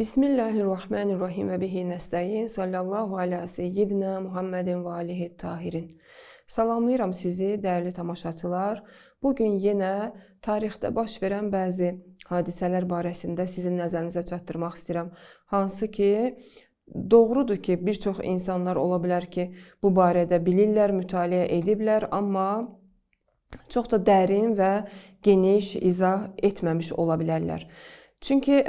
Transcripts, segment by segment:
Bismillahirrahmanirrahim və bihi nəstəyin. Sallallahu alə seyyidina Muhammedin və alihi tahirin. Salamlayıram sizi, dəyərli tamaşaçılar. Bugün yenə tarixdə baş verən bəzi hadisələr barəsində sizin nəzərinizə çatdırmaq istəyirəm. Hansı ki, doğrudur ki, bir çox insanlar ola bilər ki, bu barədə bilirlər, mütaliə ediblər, amma çox da dərin və geniş izah etməmiş ola bilərlər. Çünki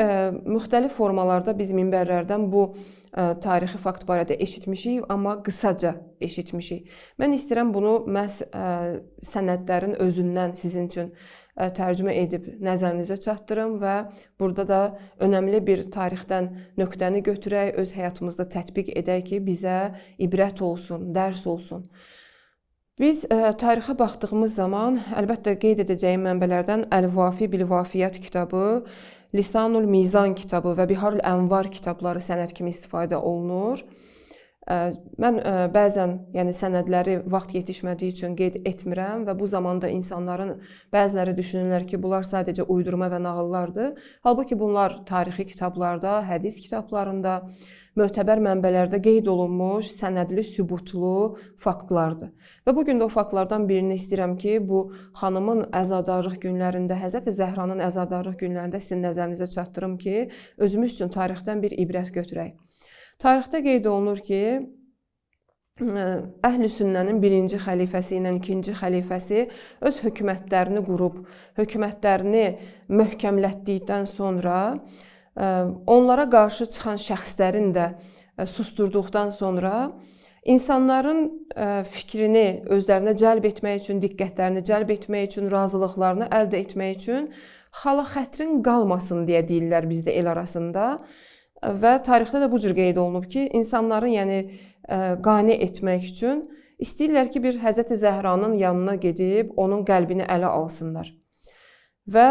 müxtəlif formalarda biz minbərlərdən bu tarixi fakt barədə eşitmişik, amma qısaca eşitmişik. Mən istəyirəm bunu məhz sənədlərin özündən sizin üçün tərcümə edib nəzərinizə çatdırım və burada da önəmli bir tarixdən nöqtəni götürək, öz həyatımızda tətbiq edək ki, bizə ibrət olsun, dərs olsun. Biz tarixə baxdığımız zaman, əlbəttə qeyd edəcəyim mənbələrdən Əl-Vafi bil-Vafiyyət kitabı, Lisanul Mizan kitabı və Biharul Ənvar kitabları sənəd kimi istifadə olunur. Mən bəzən sənədləri vaxt yetişmədiyi üçün qeyd etmirəm və bu zamanda insanların bəziləri düşünürlər ki, bunlar sadəcə uydurma və nağıllardır. Halbuki bunlar tarixi kitablarda, hədis kitablarında, mötəbər mənbələrdə qeyd olunmuş, sənədli, sübutlu faktlardır. Və bugün də o faktlardan birini istəyirəm ki, bu xanımın əzadarlıq günlərində, Həzrəti Zəhranın əzadarlıq günlərində sizin nəzərinizə çatdırım ki, özümüz üçün tarixdən bir ibrət götürək. Tarixdə qeyd olunur ki, Əhl-i Sünnənin birinci xəlifəsi ilə ikinci xəlifəsi öz hökumətlərini qurub, hökumətlərini möhkəmlətdikdən sonra onlara qarşı çıxan şəxslərin də susturduqdan sonra insanların fikrini özlərinə cəlb etmək üçün, diqqətlərini cəlb etmək üçün, razılıqlarını əldə etmək üçün xala-xətrin qalmasın deyə deyirlər bizdə el arasında. Və tarixdə də bu cür qeyd olunub ki, insanların qane etmək üçün istəyirlər ki, bir Həzrəti Zəhranın yanına gedib onun qəlbini ələ alsınlar. Və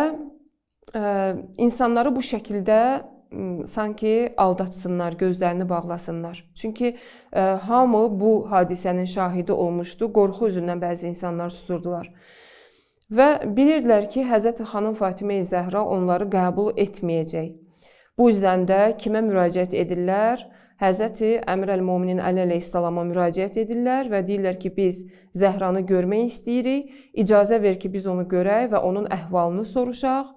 insanları bu şəkildə sanki aldatsınlar, gözlərini bağlasınlar. Çünki hamı bu hadisənin şahidi olmuşdu, qorxu üzündən bəzi insanlar susurdular. Və bilirdilər ki, Həzrəti xanım Fatimə-i Zəhra onları qəbul etməyəcək. Bu yüzdən də kimə müraciət edirlər? Həzrəti Əmir əl-Mominin Əli əleyhissalama müraciət edirlər və deyirlər ki, biz Zəhranı görmək istəyirik, icazə ver ki, biz onu görək və onun əhvalını soruşaq.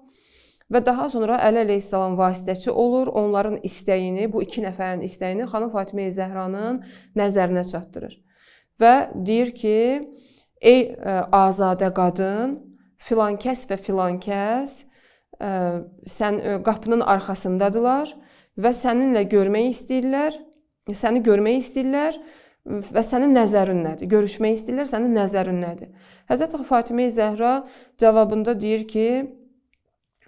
Və daha sonra Əli əleyhissalam vasitəçi olur, onların istəyini, bu iki nəfərin istəyini xanım Fatimə-i Zəhranın nəzərinə çatdırır. Və deyir ki, ey azadə qadın, filan kəs və filan kəs qapının arxasındadılar və səninlə görmək istəyirlər, səni görmək istəyirlər və sənin nəzərin nədir? Görüşmək istəyirlər, sənin nəzərin nədir? Həzrəti Fatimə-i Zəhra cavabında deyir ki,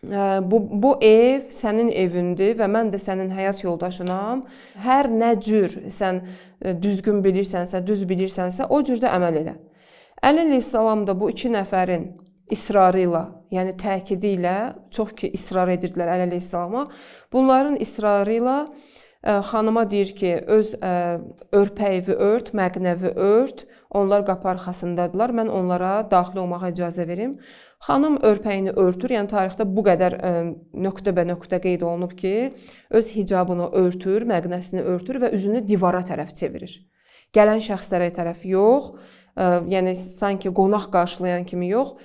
bu ev sənin evindir və mən də sənin həyat yoldaşınam. Hər nə cür sən düzgün bilirsənsə, düz bilirsənsə, o cürdə əməl elə. Əli əleyhissalam da bu iki nəfərin israrı ilə, yəni təkidi ilə, çox ki israr edirdilər Əli əleyhissalama, bunların israrı ilə xanıma deyir ki, öz örpəyi ört, məqnəvi ört, onlar qapı arxasındadılar, mən onlara daxil olmağa icazə verim. Xanım örpəyini örtür, yəni tarixdə bu qədər nöqtə bə nöqtə qeyd olunub ki, öz hicabını örtür, məqnəsini örtür və üzünü divara tərəf çevirir. Gələn şəxslərə tərəf yox, yəni sanki qonaq qarşılayan kimi yox,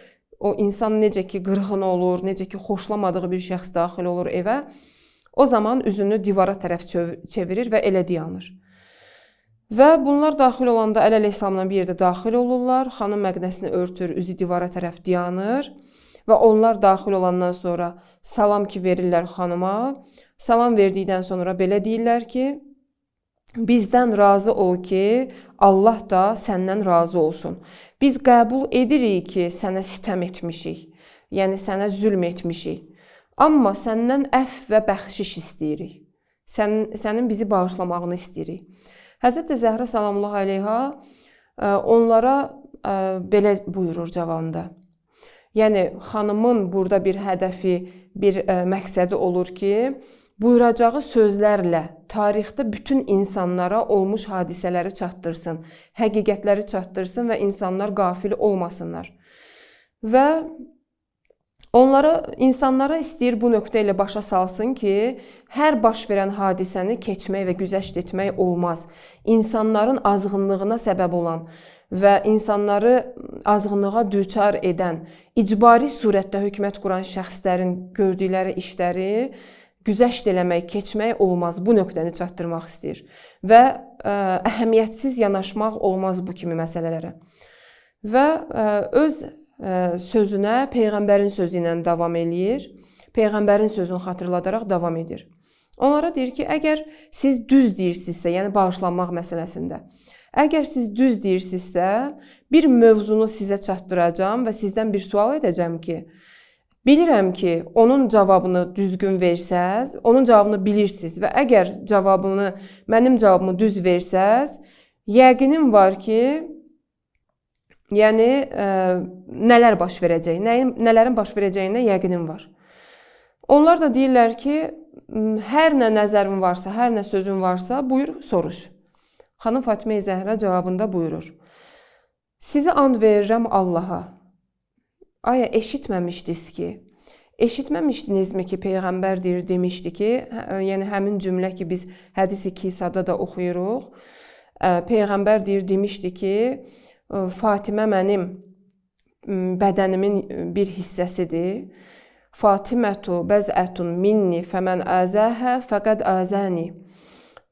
o insan necə ki qırğın olur, necə ki xoşlamadığı bir şəxs daxil olur evə, o zaman üzünü divara tərəf çevirir və elə dayanır. Və bunlar daxil olanda Əli əleyhissalamla bir yerdə daxil olurlar, xanım məqnəsini örtür, üzü divara tərəf dayanır və onlar daxil olandan sonra salam ki verirlər xanıma. Salam verdikdən sonra belə deyirlər ki, bizdən razı ol ki, Allah da səndən razı olsun. Biz qəbul edirik ki, sənə sitəm etmişik, yəni sənə zülm etmişik. Amma səndən əfv və bəxşiş istəyirik. Sənin bizi bağışlamağını istəyirik. Həzrəti Zəhra salamullah aleyha onlara belə buyurur cavabında. Yəni, xanımın burada bir hədəfi, bir məqsədi olur ki, buyuracağı sözlərlə tarixdə bütün insanlara olmuş hadisələri çatdırsın, həqiqətləri çatdırsın və insanlar qafil olmasınlar. Və İnsanlara istəyir bu nöqtə ilə başa salsın ki, hər baş verən hadisəni keçmək və güzəşt etmək olmaz. İnsanların azğınlığına səbəb olan və insanları azğınlığa düçar edən, icbari surətdə hökumət quran şəxslərin gördükləri işləri güzəşt eləmək, keçmək olmaz. Bu nöqtəni çatdırmaq istəyir və əhəmiyyətsiz yanaşmaq olmaz bu kimi məsələlərə. Və öz sözünə Peyğəmbərin sözü ilə davam eləyir. Peyğəmbərin sözünü xatırladaraq davam edir. Onlara deyir ki, əgər siz düz deyirsinizsə, yəni bağışlanmaq məsələsində, əgər siz düz deyirsinizsə, bir mövzunu sizə çatdıracağam və sizdən bir sual edəcəm ki, bilirəm ki, onun cavabını düzgün versəz, onun cavabını bilirsiniz və əgər mənim cavabımı düz versəz, yəqinim var ki, yəni nələr baş verəcək, nələrin baş verəcəyinə yəqinim var. Onlar da deyirlər ki, hər nə nəzərin varsa, hər nə sözün varsa, buyur, soruş. Xanım Fatimə Zəhra cavabında buyurur. Sizi and verirəm Allaha. Aya, eşitməmişdinizmi ki, Peyğəmbər demişdi ki, yəni həmin cümlə ki, biz hədis-i kisada da oxuyuruq. Peyğəmbər demişdi ki, Fatimə mənim bədənimin bir hissəsidir. Fatimətu bəzətun minni fəmən əzəhə fəqəd əzəni.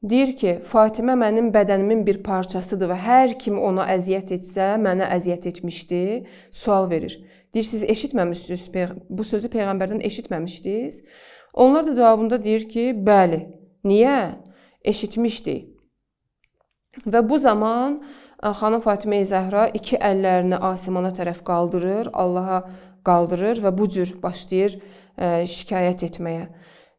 Deyir ki, Fatimə mənim bədənimin bir parçasıdır və hər kim ona əziyyət etsə, mənə əziyyət etmişdi. Sual verir. Deyir, siz eşitməmişsiniz, bu sözü Peyğəmbərdən eşitməmişdiniz. Onlar da cavabında deyir ki, bəli. Niyə? Eşitmişdik. Və bu zaman xanım Fatimə Zəhra iki əllərini asimana tərəf qaldırır, Allaha qaldırır və bu cür başlayır şikayət etməyə.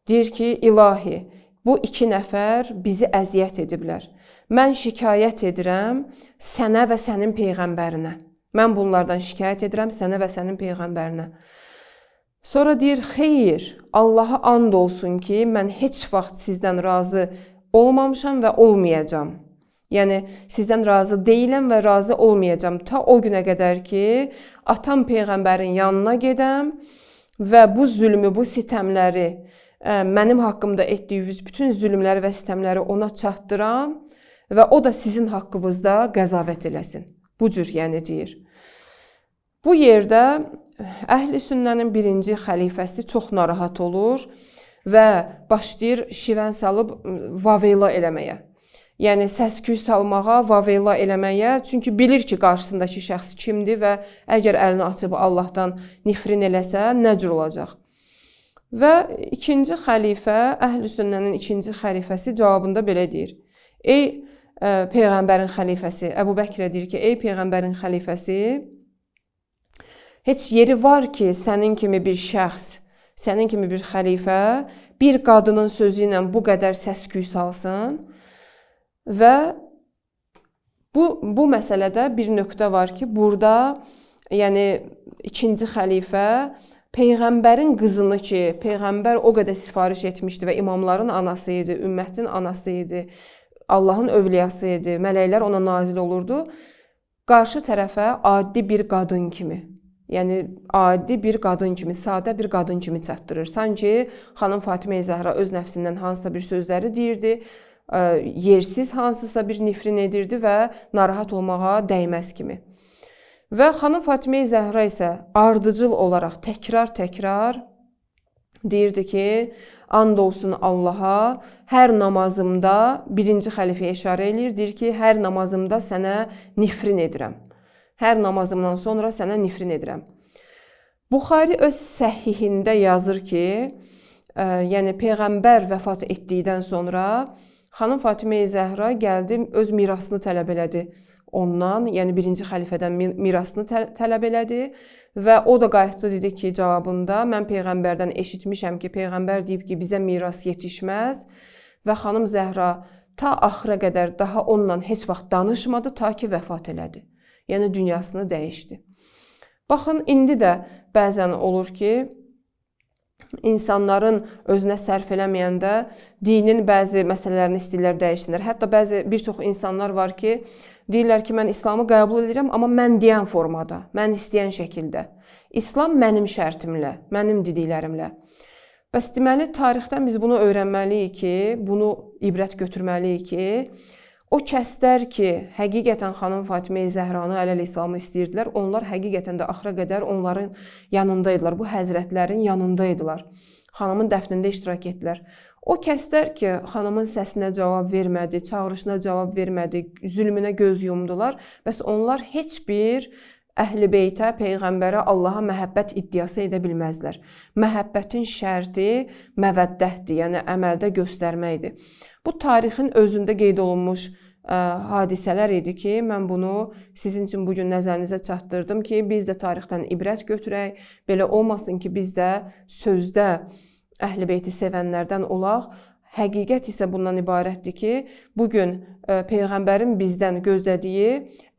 Deyir ki, ilahi, bu iki nəfər bizi əziyyət ediblər. Mən şikayət edirəm sənə və sənin Peyğəmbərinə. Mən bunlardan şikayət edirəm sənə və sənin Peyğəmbərinə. Sonra deyir, xeyr, Allaha and olsun ki, mən heç vaxt sizdən razı olmamışam və olmayacam. Yəni, sizdən razı deyiləm və razı olmayacam ta o günə qədər ki, atam Peyğəmbərin yanına gedəm və bu zülmü, bu sitəmləri, mənim haqqımda etdiyiniz bütün zülmləri və sitəmləri ona çatdıram və o da sizin haqqınızda qəzavət eləsin. Bu cür yəni deyir. Bu yerdə Əhl-i Sünnənin birinci xəlifəsi çox narahat olur və başlayır şivən salıb vaveyla eləməyə. Yəni, səs-küy salmağa, vaveyla eləməyə, çünki bilir ki, qarşısındakı şəxs kimdir və əgər əlini açıb Allahdan nifrin eləsə, nə cür olacaq? Və ikinci xəlifə, Əhl-i Sünnənin ikinci xəlifəsi cavabında belə deyir. Ey Peyğəmbərin xəlifəsi, Əbu Bəkrə deyir ki, ey Peyğəmbərin xəlifəsi, heç yeri var ki, sənin kimi bir şəxs, sənin kimi bir xəlifə, bir qadının sözü ilə bu qədər səs-küy salsın. Və bu məsələdə bir nöqtə var ki, burada yəni ikinci xəlifə Peyğəmbərin qızını ki, Peyğəmbər o qədər sifariş etmişdi və imamların anası idi, ümmətin anası idi, Allahın övliyası idi, mələklər ona nazil olurdu, qarşı tərəfə adi bir qadın kimi, yəni adi bir qadın kimi, sadə bir qadın kimi çatdırır. Sanki xanım Fatimə Zəhra öz nəfsindən hansısa bir sözləri deyirdi, yersiz hansısa bir nifrin edirdi və narahat olmağa dəyməz kimi. Və xanım Fatimə Zəhra isə ardıcıl olaraq təkrar deyirdi ki, and olsun Allaha, hər namazımda, birinci xəlifəyə işarə eləyir, deyir ki, hər namazımda sənə nifrin edirəm. Hər namazımdan sonra sənə nifrin edirəm. Buxari öz səhihində yazır ki, yəni Peyğəmbər vəfat etdikdən sonra xanım Fatimə Zəhra gəldi, öz mirasını tələb elədi ondan, yəni birinci xəlifədən mirasını tələb elədi və o da qayıtdı, dedi ki, cavabında, mən Peyğəmbərdən eşitmişəm ki, Peyğəmbər deyib ki, bizə miras yetişməz və xanım Zəhra ta axıra qədər daha onunla heç vaxt danışmadı, ta ki, vəfat elədi. Yəni, dünyasını dəyişdi. Baxın, indi də bəzən olur ki, insanların özünə sərf eləməyəndə dinin bəzi məsələlərini istəyirlər dəyişsinlər. Hətta bir çox insanlar var ki, Deyirlər ki, mən İslamı qəbul edirəm, amma mən deyən formada, mən istəyən şəkildə. İslam mənim şərtimlə, mənim dediklərimlə. Bəs deməli, tarixdən biz bunu öyrənməliyik ki, bunu ibrət götürməliyik ki, o kəslər ki, həqiqətən xanım Fatimə Zəhranı əleyhissalamı istəyirdilər, onlar həqiqətən də axıra qədər onların yanındaydılar, bu həzrətlərin yanındaydılar. Xanımın dəfnində iştirak etdilər. O kəslər ki, xanımın səsinə cavab vermədi, çağırışına cavab vermədi, zülmünə göz yumdular, bəs onlar heç bir Əhl-i Beytə, Peyğəmbərə, Allaha məhəbbət iddiası edə bilməzlər. Məhəbbətin şərti məvəddətdir, yəni əməldə göstərməkdir. Bu tarixin özündə qeyd olunmuş hadisələr idi ki, mən bunu sizin üçün bugün nəzərinizə çatdırdım ki, biz də tarixdən ibrət götürək, belə olmasın ki, biz də sözdə Əhl-i Beyti sevənlərdən olaq. Həqiqət isə bundan ibarətdir ki, bugün Peyğəmbərin bizdən gözlədiyi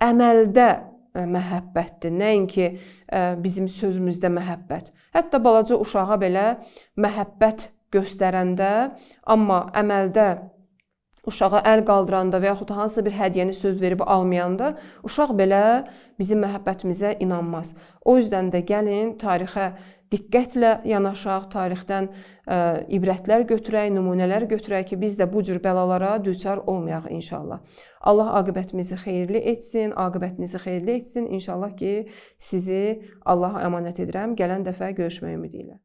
əməldə məhəbbətdir, nəinki bizim sözümüzdə məhəbbət. Hətta balaca uşağa belə məhəbbət göstərəndə, amma əməldə uşağa əl qaldıranda və yaxud hansısa bir hədiyyəni söz verib almayanda uşaq belə bizim məhəbbətimizə inanmaz. O yüzden də gəlin tarixə diqqətlə yanaşaq, tarixdən ibrətlər götürək, nümunələr götürək ki, biz də bu cür bəlalara düçar olmayaq inşallah. Allah aqibətimizi xeyirli etsin, aqibətinizi xeyirli etsin. İnşallah ki, sizi Allaha əmanət edirəm. Gələn dəfə görüşmək ümidi ilə.